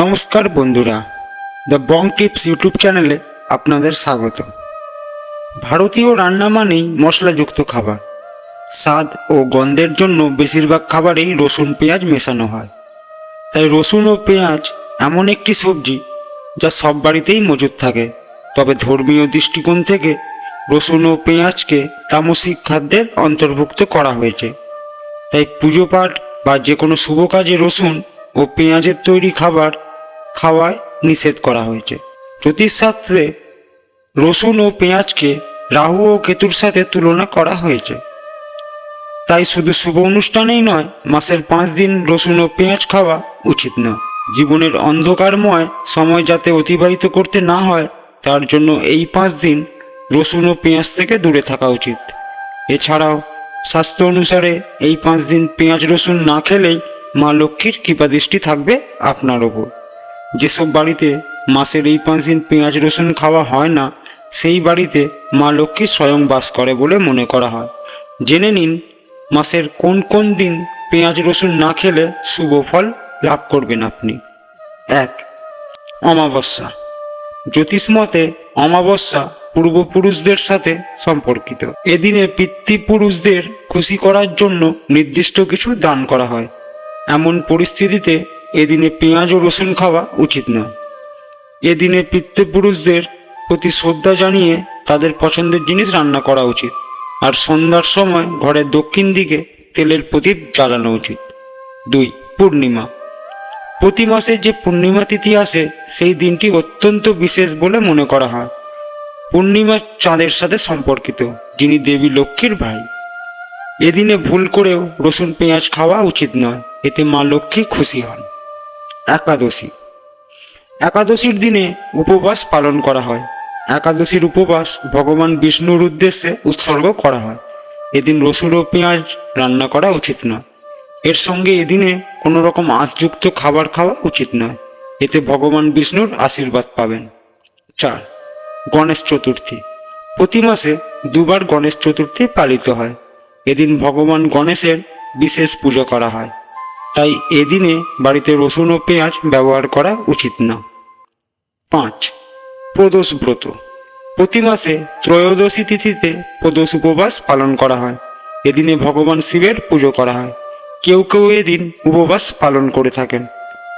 নমস্কার বন্ধুরা, the Bong tips YouTube চ্যানেলে আপনাদের স্বাগত। ভারতীয় রান্না মানেই মশলাযুক্ত খাবার। স্বাদ ও গন্ধের জন্য বেশিরভাগ খাবারেই রসুন পেঁয়াজ মেশানো হয়। তাই রসুন ও পেঁয়াজ এমন একটি সবজি যা সব বাড়িতেই মজুদ থাকে। তবে ধর্মীয় দৃষ্টিকোণ থেকে রসুন ও পেঁয়াজকে তামসিক খাদ্যের অন্তর্ভুক্ত করা হয়েছে। তাই পুজো পাঠ বা যে কোনো শুভ কাজে রসুন ও পেঁয়াজের তৈরি খাবার খাওয়ায় নিষেধ করা হয়েছে। জ্যোতিষশাস্ত্রে রসুন ও পেঁয়াজকে রাহু ও কেতুর সাথে তুলনা করা হয়েছে। তাই শুধু শুভ অনুষ্ঠানেই নয়, মাসের 5 দিন রসুন ও পেঁয়াজ খাওয়া উচিত নয়। জীবনের অন্ধকারময় সময় যাতে অতিবাহিত করতে না হয়, তার জন্য এই 5 দিন রসুন ও পেঁয়াজ থেকে দূরে থাকা উচিত। এছাড়াও শাস্ত্র অনুসারে এই 5 দিন পেঁয়াজ রসুন না খেলেই মা লক্ষ্মীর কৃপাদৃষ্টি থাকবে আপনার ওপর। যেসব বাড়িতে মাসের এই 5 দিন পেঁয়াজ রসুন খাওয়া হয় না, সেই বাড়িতে মা লক্ষ্মী স্বয়ং বাস করে বলে মনে করা হয়। জেনে নিন মাসের কোন কোন দিন পেঁয়াজ রসুন না খেলে শুভ ফল লাভ করবেন আপনি। 1. অমাবস্যা। জ্যোতিষ মতে অমাবস্যা পূর্বপুরুষদের সাথে সম্পর্কিত। এদিনে পিতৃপুরুষদের খুশি করার জন্য নির্দিষ্ট কিছু দান করা হয়। এমন পরিস্থিতিতে এদিনে পেঁয়াজ ও রসুন খাওয়া উচিত নয়। এদিনে পিতৃপুরুষদের প্রতি শ্রদ্ধা জানিয়ে তাদের পছন্দের জিনিস রান্না করা উচিত। আর সন্ধ্যার সময় ঘরের দক্ষিণ দিকে তেলের প্রদীপ জ্বালানো উচিত। 2. পূর্ণিমা। প্রতি মাসে যে পূর্ণিমা তিথি আসে, সেই দিনটি অত্যন্ত বিশেষ বলে মনে করা হয়। পূর্ণিমা চাঁদের সাথে সম্পর্কিত, যিনি দেবী লক্ষ্মীর ভাই। এদিনে ভুল করেও রসুন পেঁয়াজ খাওয়া উচিত নয়, এতে মা লক্ষ্মী খুশি হন। একাদশী। একাদশীর দিনে উপবাস পালন করা হয়। একাদশীর উপবাস ভগবান বিষ্ণুর উদ্দেশ্যে উৎসর্গ করা হয়। এদিন রসুন ও পেঁয়াজ রান্না করা উচিত নয়। এর সঙ্গে এদিনে কোনো রকম আঁশযুক্ত খাবার খাওয়া উচিত নয়, এতে ভগবান বিষ্ণুর আশীর্বাদ পাবেন। 4. গণেশ চতুর্থী। প্রতি মাসে 2 বার গণেশ চতুর্থী পালিত হয়। এদিন ভগবান গণেশের বিশেষ পুজো করা হয়। তাই এদিনে বাড়িতে রসুন ও পেঁয়াজ ব্যবহার করা উচিত না। 5. প্রদোষ ব্রত। প্রতি মাসে ত্রয়োদশী তিথিতে প্রদোষ উপবাস পালন করা হয়। এদিনে ভগবান শিবের পুজো করা হয়। কেউ কেউ এদিন উপবাস পালন করে থাকেন।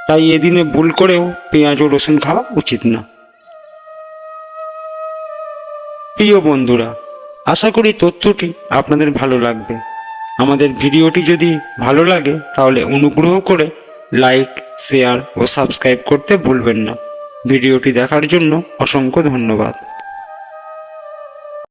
তাই এদিনে ভুল করেও পেঁয়াজ ও রসুন খাওয়া উচিত না। প্রিয় বন্ধুরা, আশা করি তথ্যটি আপনাদের ভালো লাগবে। আমাদের ভিডিওটি যদি ভালো লাগে তাহলে অনুগ্রহ করে লাইক, শেয়ার ও সাবস্ক্রাইব করতে ভুলবেন না। ভিডিওটি দেখার জন্য অসংখ্য ধন্যবাদ।